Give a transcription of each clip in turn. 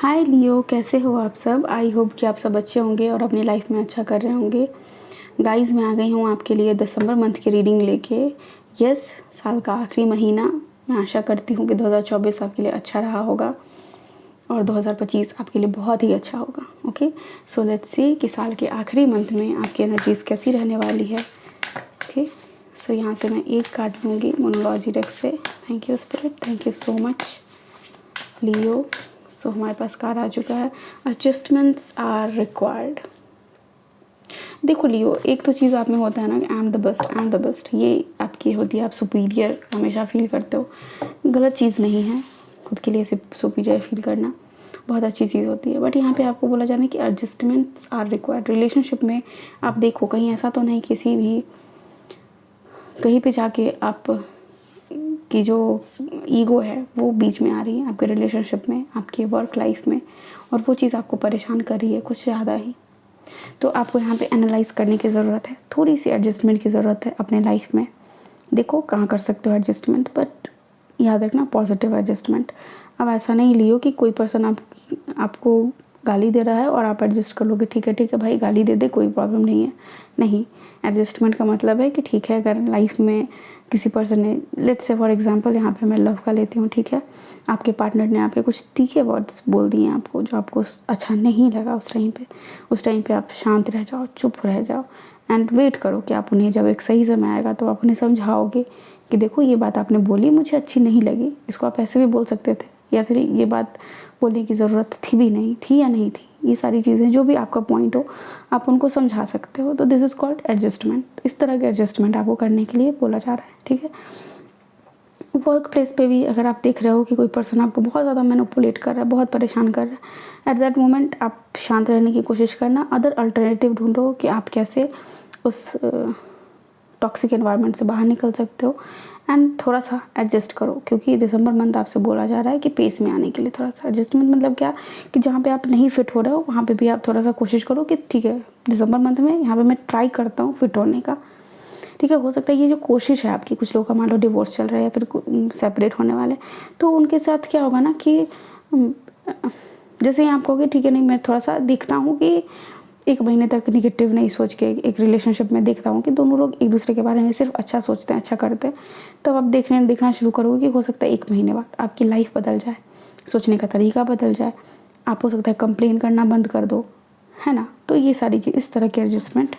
हाय लियो, कैसे हो आप सब। आई होप कि आप सब अच्छे होंगे और अपनी लाइफ में अच्छा कर रहे होंगे। गाइस, मैं आ गई हूँ आपके लिए दिसंबर मंथ की रीडिंग लेके। यस, साल का आखिरी महीना। मैं आशा करती हूँ कि 2024 आपके लिए अच्छा रहा होगा और 2025 आपके लिए बहुत ही अच्छा होगा। ओके, सो लेट्स सी कि साल के आखिरी मंथ में आपकी एनर्जीज कैसी रहने वाली है। ओके, सो यहाँ से मैं एक कार्ड लूँगी मोनोलॉजी डेक से। Thank you spirit, thank you so much Leo. So हमारे पास कार्ड आ चुका है, एडजस्टमेंट्स आर रिक्वायर्ड। देखो लियो, एक तो चीज़ आप में होता है ना कि I am the best, I am the best, ये आपकी होती है, आप सुपीरियर हमेशा फील करते हो। गलत चीज़ नहीं है खुद के लिए सिर्फ सुपीरियर फील करना, बहुत अच्छी चीज़ होती है। बट यहाँ पे आपको बोला जाना कि एडजस्टमेंट्स आर रिक्वायर्ड। रिलेशनशिप में आप देखो, कहीं ऐसा तो नहीं किसी भी कहीं पे जाके आप की जो ईगो है वो बीच में आ रही है आपके रिलेशनशिप में, आपकी वर्क लाइफ में, और वो चीज़ आपको परेशान कर रही है कुछ ज़्यादा ही। तो आपको यहाँ पे एनालाइज करने की ज़रूरत है, थोड़ी सी एडजस्टमेंट की ज़रूरत है अपने लाइफ में। देखो कहाँ कर सकते हो एडजस्टमेंट, बट याद रखना पॉजिटिव एडजस्टमेंट। अब ऐसा नहीं लियो कि कोई पर्सन आपको गाली दे रहा है और आप एडजस्ट कर लोगे। ठीक है भाई, गाली दे दे, कोई प्रॉब्लम नहीं है। नहीं, एडजस्टमेंट का मतलब है कि ठीक है, अगर लाइफ में किसी पर्सन ने, लेट्स से फॉर एग्जांपल यहाँ पे मैं लव का लेती हूँ, ठीक है, आपके पार्टनर ने यहाँ पे कुछ तीखे वर्ड्स बोल दिए आपको जो आपको अच्छा नहीं लगा उस टाइम पे आप शांत रह जाओ, चुप रह जाओ एंड वेट करो कि आप उन्हें, जब एक सही समय आएगा तो आप उन्हें समझाओगे कि देखो ये बात आपने बोली मुझे अच्छी नहीं लगी। इसको आप ऐसे भी बोल सकते थे, या फिर ये बात बोलने की ज़रूरत थी भी नहीं थी या नहीं थी। ये सारी चीज़ें जो भी आपका पॉइंट हो आप उनको समझा सकते हो। तो दिस इज़ कॉल्ड एडजस्टमेंट। इस तरह के एडजस्टमेंट आपको करने के लिए बोला जा रहा है, ठीक है। वर्क प्लेस पे भी अगर आप देख रहे हो कि कोई पर्सन आपको बहुत ज़्यादा मैनिपुलेट कर रहा है, बहुत परेशान कर रहा है, एट दैट मोमेंट आप शांत रहने की कोशिश करना। अदर अल्टरनेटिव ढूंढो कि आप कैसे उस टॉक्सिक एनवायरनमेंट से बाहर निकल सकते हो एंड थोड़ा सा एडजस्ट करो, क्योंकि दिसंबर मंथ आपसे बोला जा रहा है कि पेस में आने के लिए थोड़ा सा एडजस्टमेंट। मतलब क्या कि जहाँ पे आप नहीं फिट हो रहे हो वहाँ पे भी आप थोड़ा सा कोशिश करो कि ठीक है, दिसंबर मंथ में यहाँ पे मैं ट्राई करता हूँ फिट होने का। ठीक है, हो सकता है ये जो कोशिश है आपकी, कुछ लोगों का मान लो डिवोर्स चल रहा है या फिर सेपरेट होने वाले, तो उनके साथ क्या होगा ना कि जैसे आप कहोगे ठीक है, नहीं मैं थोड़ा सा देखता हूँ कि एक महीने तक निगेटिव नहीं सोच के एक रिलेशनशिप में देखता हूँ कि दोनों लोग एक दूसरे के बारे में सिर्फ अच्छा सोचते हैं, अच्छा करते हैं, तब आप देखना शुरू करोगे कि हो सकता है 1 महीने बाद आपकी लाइफ बदल जाए, सोचने का तरीका बदल जाए, आप हो सकता है कंप्लेन करना बंद कर दो, है ना। तो ये सारी चीज़, इस तरह की एडजस्टमेंट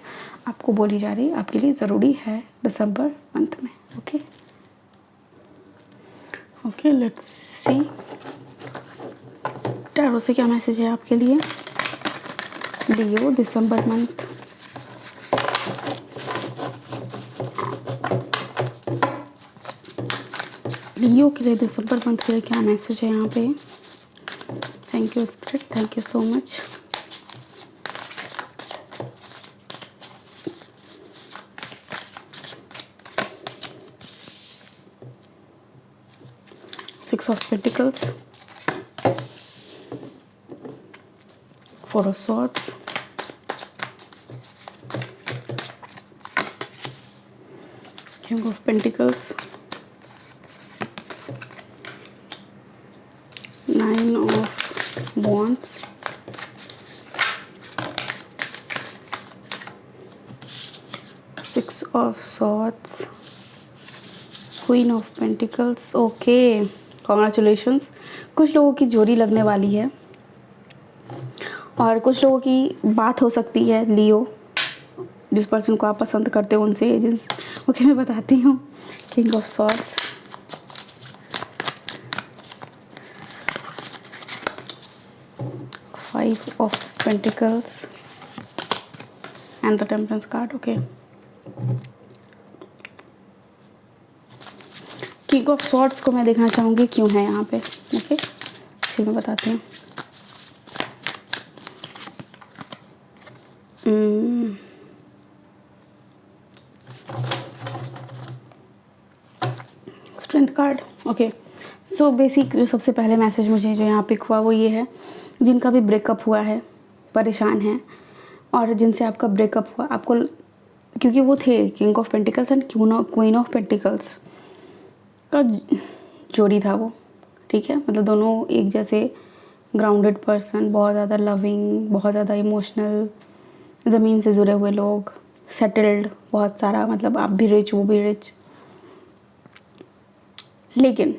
आपको बोली जा रही है, आपके लिए ज़रूरी है दिसंबर मंथ में। ओके, लेट्स सी टैरो से क्या मैसेज है आपके लिए लियो दिसंबर मंथ। लियो के लिए दिसंबर मंथ के लिए क्या मैसेज है यहाँ पे। Thank you spirit, thank you so much. Six of Pentacles, Four of Swords, King of Pentacles, Nine of Wands, Six of Swords, Queen of Pentacles। Okay, congratulations. कुछ लोगों की जोड़ी लगने वाली है और कुछ लोगों की बात हो सकती है लियो, जिस पर्सन को आप पसंद करते हो उनसे। जिस ओके, मैं बताती हूँ। King of swords, five of pentacles and the temperance card. Okay, king of swords को मैं देखना चाहूँगी क्यों है यहाँ पे। ओके, ठीक, मैं बताती हूँ। Strength card. Okay, so basic जो सबसे पहले मैसेज मुझे जो यहाँ पिक हुआ वो ये है, जिनका भी ब्रेकअप हुआ है, परेशान है, और जिनसे आपका ब्रेकअप हुआ, आपको, क्योंकि वो थे king of pentacles and queen of pentacles का जोड़ी था वो, ठीक है, मतलब दोनों एक जैसे ग्राउंडेड पर्सन, बहुत ज़्यादा लविंग, बहुत ज़्यादा इमोशनल, ज़मीन से जुड़े हुए लोग, सेटल्ड, बहुत सारा, मतलब आप भी रिच वो भी रिच। लेकिन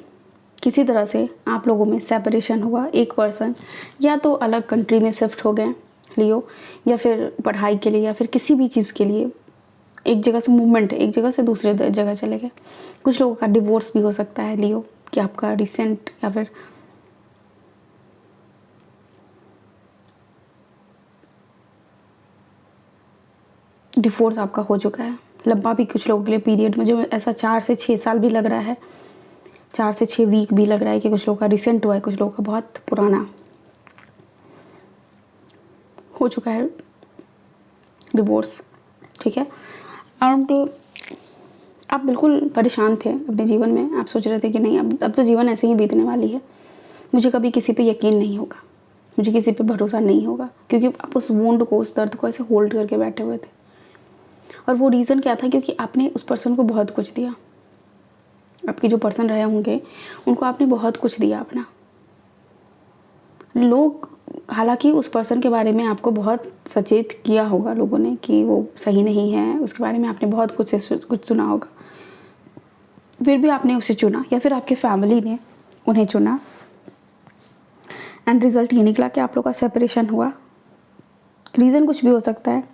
किसी तरह से आप लोगों में सेपरेशन हुआ। एक पर्सन या तो अलग कंट्री में शिफ्ट हो गए लियो, या फिर पढ़ाई के लिए या फिर किसी भी चीज़ के लिए एक जगह से मूवमेंट, एक जगह से दूसरे जगह चले गए। कुछ लोगों का डिवोर्स भी हो सकता है लियो, कि आपका रिसेंट या फिर डिवोर्स आपका हो चुका है। लंबा भी कुछ लोगों के लिए पीरियड, मुझे ऐसा 4 से 6 साल भी लग रहा है, 4 से 6 वीक भी लग रहा है कि कुछ लोगों का रिसेंट हुआ है, कुछ लोगों का बहुत पुराना हो चुका है डिवोर्स, ठीक है। एंड आप बिल्कुल परेशान थे अपने जीवन में, आप सोच रहे थे कि नहीं अब तो जीवन ऐसे ही बीतने वाली है, मुझे कभी किसी पे यकीन नहीं होगा, मुझे किसी पे भरोसा नहीं होगा, क्योंकि आप उस वुंड को, उस दर्द को ऐसे होल्ड करके बैठे हुए थे। और वो रीज़न क्या था? क्योंकि आपने उस पर्सन को बहुत कुछ दिया, आपके जो पर्सन रहे होंगे उनको आपने बहुत कुछ दिया अपना। लोग, हालांकि उस पर्सन के बारे में आपको बहुत सचेत किया होगा लोगों ने कि वो सही नहीं है, उसके बारे में आपने बहुत कुछ सुना होगा, फिर भी आपने उसे चुना, या फिर आपके फैमिली ने उन्हें चुना, एंड रिजल्ट ये निकला कि आप लोग का सेपरेशन हुआ। रीज़न कुछ भी हो सकता है,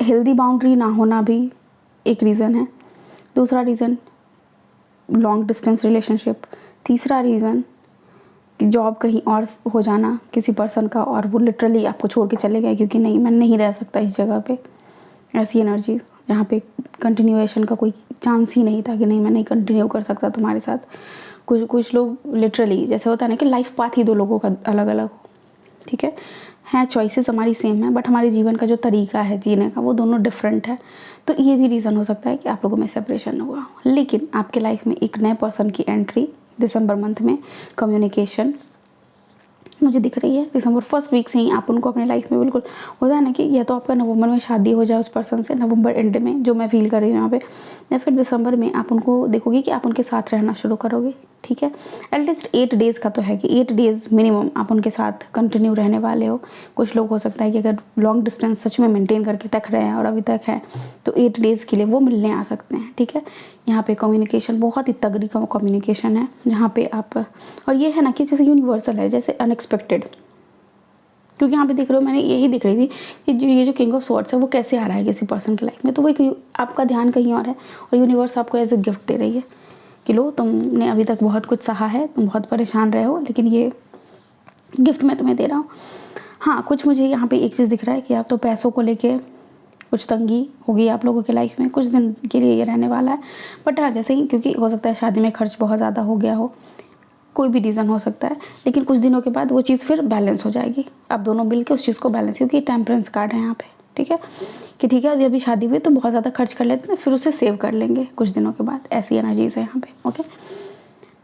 हेल्दी बाउंड्री ना होना भी एक रीज़न है, दूसरा रीज़न लॉन्ग डिस्टेंस रिलेशनशिप, तीसरा रीज़न कि जॉब कहीं और हो जाना किसी पर्सन का, और वो लिटरली आपको छोड़ के चले गए क्योंकि नहीं, मैं नहीं रह सकता इस जगह पे। ऐसी एनर्जी जहाँ पे कंटिन्यूएशन का कोई चांस ही नहीं था कि नहीं मैं नहीं कंटिन्यू कर सकता तुम्हारे साथ। कुछ लोग लिटरली, जैसे होता है ना कि लाइफ पाथ ही दो लोगों का अलग अलग हो, ठीक है चॉइसेस हमारी सेम है, बट हमारे जीवन का जो तरीका है जीने का वो दोनों डिफरेंट है। तो ये भी रीज़न हो सकता है कि आप लोगों में सेपरेशन हुआ। लेकिन आपके लाइफ में एक नए पर्सन की एंट्री दिसंबर मंथ में, कम्युनिकेशन मुझे दिख रही है। दिसंबर फर्स्ट वीक से ही आप उनको अपने लाइफ में, बिल्कुल होता है ना कि या तो आपका नवंबर में शादी हो जाए उस पर्सन से, नवंबर एंड में, जो मैं फील कर रही हूँ यहाँ पे, या फिर दिसंबर में आप उनको देखोगे कि आप उनके साथ रहना शुरू करोगे, ठीक है। एटलीस्ट 8 डेज़ का तो है कि 8 डेज़ मिनिमम आप उनके साथ कंटिन्यू रहने वाले हो। कुछ लोग हो सकता है कि अगर लॉन्ग डिस्टेंस सच में मेंटेन करके टक रहे हैं और अभी तक है, तो 8 डेज़ के लिए वो मिलने आ सकते हैं, ठीक है। यहाँ पे कम्युनिकेशन बहुत ही तगड़ी का कम्युनिकेशन है, जहाँ पे आप, और ये है ना कि जैसे यूनिवर्सल है, जैसे अनएक्सपेक्टेड, क्योंकि यहाँ पे देख रहे हो, मैंने यही दिख रही थी कि ये जो किंग ऑफ स्वॉर्ड्स है वो कैसे आ रहा है किसी पर्सन की लाइफ में, तो वो आपका ध्यान कहीं और है, और यूनिवर्स आपको एज ए गिफ्ट दे रही है कि लो, तुमने अभी तक बहुत कुछ सहा है, तुम बहुत परेशान रहे हो, लेकिन ये गिफ्ट मैं तुम्हें दे रहा हूँ। हाँ, कुछ मुझे यहाँ पे एक चीज़ दिख रहा है कि आप तो पैसों को लेके कुछ तंगी होगी आप लोगों के लाइफ में, कुछ दिन के लिए ये रहने वाला है। बट हाँ, जैसे ही, क्योंकि हो सकता है शादी में खर्च बहुत ज़्यादा हो गया हो, कोई भी रीज़न हो सकता है, लेकिन कुछ दिनों के बाद वो चीज़ फिर बैलेंस हो जाएगी। आप दोनों मिल के उस चीज़ को बैलेंस, क्योंकि टेम्परेंस कार्ड है यहाँ पे, ठीक है, कि ठीक है अभी शादी हुई तो बहुत ज़्यादा खर्च कर लेते हैं, फिर उसे सेव कर लेंगे कुछ दिनों के बाद। ऐसी एनर्जीज़ है यहाँ पे, ओके।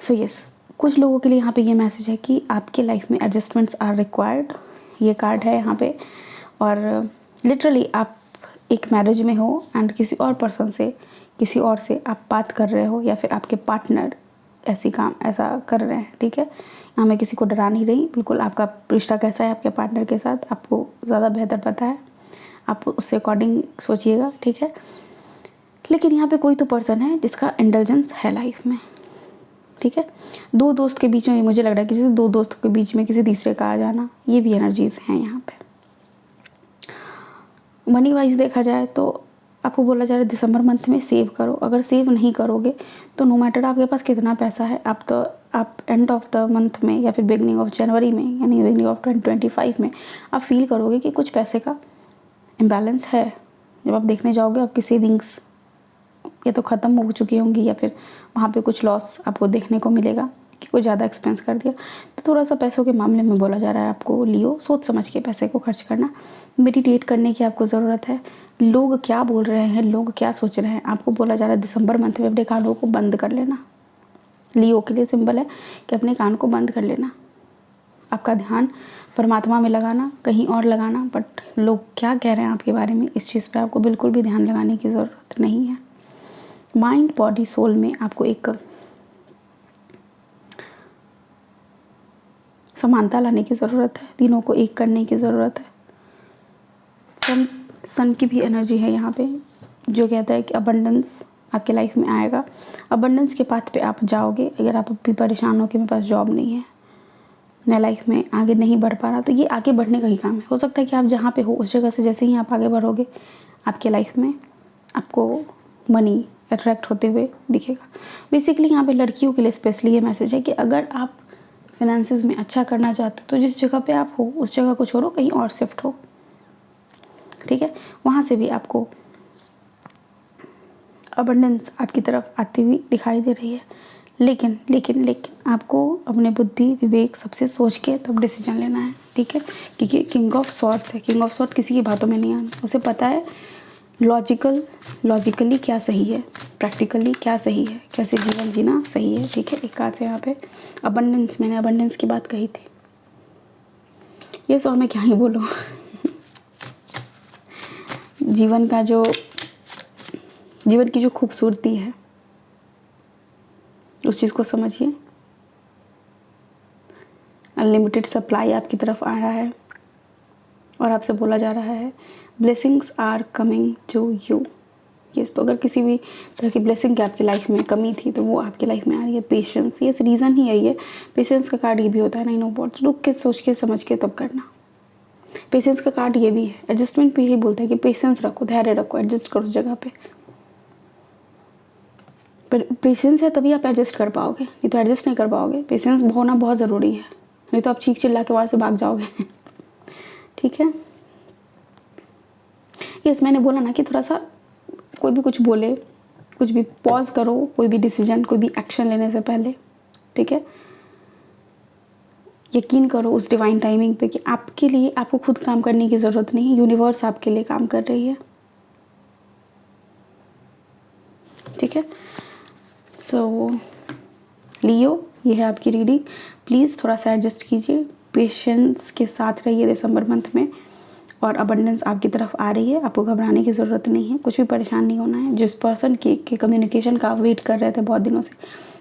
सो यस, कुछ लोगों के लिए यहाँ पे ये मैसेज है कि आपके लाइफ में एडजस्टमेंट्स आर रिक्वायर्ड, ये कार्ड है यहाँ पे। और लिटरली आप एक मैरिज में हो एंड किसी और पर्सन से, किसी और से आप बात कर रहे हो, या फिर आपके पार्टनर ऐसा कर रहे हैं, ठीक है। यहाँ मैं किसी को डरा नहीं रही, बिल्कुल आपका रिश्ता कैसा है आपके पार्टनर के साथ आपको ज़्यादा बेहतर पता है, आप उससे अकॉर्डिंग सोचिएगा, ठीक है। लेकिन यहाँ पे कोई तो पर्सन है जिसका इंडल्जेंस है लाइफ में, ठीक है। 2 दोस्त के बीच में मुझे लग रहा है कि जैसे 2 दोस्तों के बीच में किसी तीसरे का आ जाना, ये भी एनर्जीज हैं यहाँ पे। मनी वाइज देखा जाए तो आपको बोला जा रहा है दिसंबर मंथ में सेव करो। अगर सेव नहीं करोगे तो नो मैटर आपके पास कितना पैसा है, आप एंड ऑफ द मंथ में या फिर बिगनिंग ऑफ जनवरी में, यानी बिगनिंग ऑफ 2025 में आप फील करोगे कि कुछ पैसे का इम्बैलेंस है। जब आप देखने जाओगे आपकी सेविंग्स या तो ख़त्म हो चुकी होंगी, या फिर वहाँ पे कुछ लॉस आपको देखने को मिलेगा कि कोई ज़्यादा एक्सपेंस कर दिया। तो थोड़ा सा पैसों के मामले में बोला जा रहा है आपको लियो, सोच समझ के पैसे को खर्च करना, मेडिटेट करने की आपको ज़रूरत है। लोग क्या बोल रहे हैं, लोग क्या सोच रहे हैं, आपको बोला जा रहा है दिसंबर मंथ में अपने कानों को बंद कर लेना। लियो के लिए सिंबल है कि अपने कान को बंद कर लेना, आपका ध्यान परमात्मा में लगाना, कहीं और लगाना। बट लोग क्या कह रहे हैं आपके बारे में, इस चीज़ पे आपको बिल्कुल भी ध्यान लगाने की ज़रूरत नहीं है। माइंड बॉडी सोल में आपको एक समानता लाने की ज़रूरत है, तीनों को एक करने की ज़रूरत है। सन की भी एनर्जी है यहाँ पे, जो कहता है कि अबंडेंस आपके लाइफ में आएगा। अबंडेंस के पाथ पे आप जाओगे। अगर आप अभी परेशान हो कि मेरे पास जॉब नहीं है, मैं लाइफ में आगे नहीं बढ़ पा रहा, तो ये आगे बढ़ने का ही काम है। हो सकता है कि आप जहाँ पे हो उस जगह से जैसे ही आप आगे बढ़ोगे, आपके लाइफ में आपको मनी अट्रैक्ट होते हुए दिखेगा। बेसिकली यहाँ पे लड़कियों के लिए स्पेशली ये मैसेज है कि अगर आप फिनेंसेस में अच्छा करना चाहते हो तो जिस जगह पे आप हो उस जगह को छोड़ो, कहीं और शिफ्ट हो, ठीक है। वहाँ से भी आपको अबंडेंस आपकी तरफ आती हुई दिखाई दे रही है। लेकिन लेकिन लेकिन आपको अपने बुद्धि विवेक सबसे सोच के तब डिसीजन लेना है, ठीक है। क्योंकि किंग ऑफ सॉर्ड्स है, किंग ऑफ सॉर्ड किसी की बातों में नहीं आना। उसे पता है लॉजिकली क्या सही है, प्रैक्टिकली क्या सही है, कैसे जीवन जीना सही है, ठीक है। एक हाथ से यहाँ पे अबंडेंस, मैंने अबंडेंस की बात कही थी। ये और मैं क्या ही बोलूँ जीवन की जो खूबसूरती है उस चीज़ को समझिए। अनलिमिटेड सप्लाई आपकी तरफ आ रहा है और आपसे बोला जा रहा है blessings are coming to you. Yes, तो अगर किसी भी तरह की ब्लेसिंग की आपकी लाइफ में कमी थी तो वो आपकी लाइफ में आ रही है। पेशेंस, यस, रीज़न ही यही है। पेशेंस का कार्ड ये भी होता है, नहीं नो बॉट, रुक के सोच के समझ के तब करना। पेशेंस का कार्ड ये भी है। एडजस्टमेंट भी यही बोलता है कि पेशेंस रखो, धैर्य रखो, एडजस्ट करो उस जगह पे। पर पेशेंस है तभी आप एडजस्ट कर पाओगे, नहीं तो एडजस्ट नहीं कर पाओगे। पेशेंस होना बहुत ज़रूरी है, नहीं तो आप चीख चिल्ला के वहाँ से भाग जाओगे ठीक है। यस, मैंने बोला ना कि थोड़ा सा कोई भी कुछ बोले, कुछ भी पॉज करो, कोई भी डिसीजन, कोई भी एक्शन लेने से पहले, ठीक है। यकीन करो उस डिवाइन टाइमिंग पे कि आपके लिए आपको खुद काम करने की ज़रूरत नहीं, यूनिवर्स आपके लिए काम कर रही है, ठीक है। सो लियो, ये है आपकी रीडिंग। प्लीज़ थोड़ा सा एडजस्ट कीजिए, पेशेंस के साथ रहिए दिसंबर मंथ में, और अबंडेंस आपकी तरफ आ रही है। आपको घबराने की ज़रूरत नहीं है, कुछ भी परेशान नहीं होना है। जिस पर्सन के कम्युनिकेशन का आप वेट कर रहे थे बहुत दिनों से,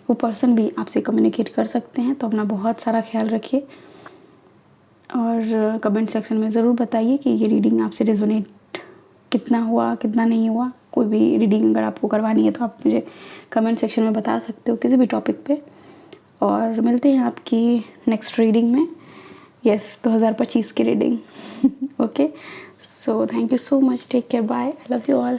वो पर्सन भी आपसे कम्युनिकेट कर सकते हैं। तो अपना बहुत सारा ख्याल रखिए और कमेंट सेक्शन में ज़रूर बताइए कि ये रीडिंग आपसे रेजोनेट कितना हुआ, कितना नहीं हुआ। कोई भी रीडिंग अगर आपको करवानी है तो आप मुझे कमेंट सेक्शन में बता सकते हो किसी भी टॉपिक पे। और मिलते हैं आपकी नेक्स्ट रीडिंग में, यस 2025 की reading okay, so thank you so much, take care, bye, I love you all.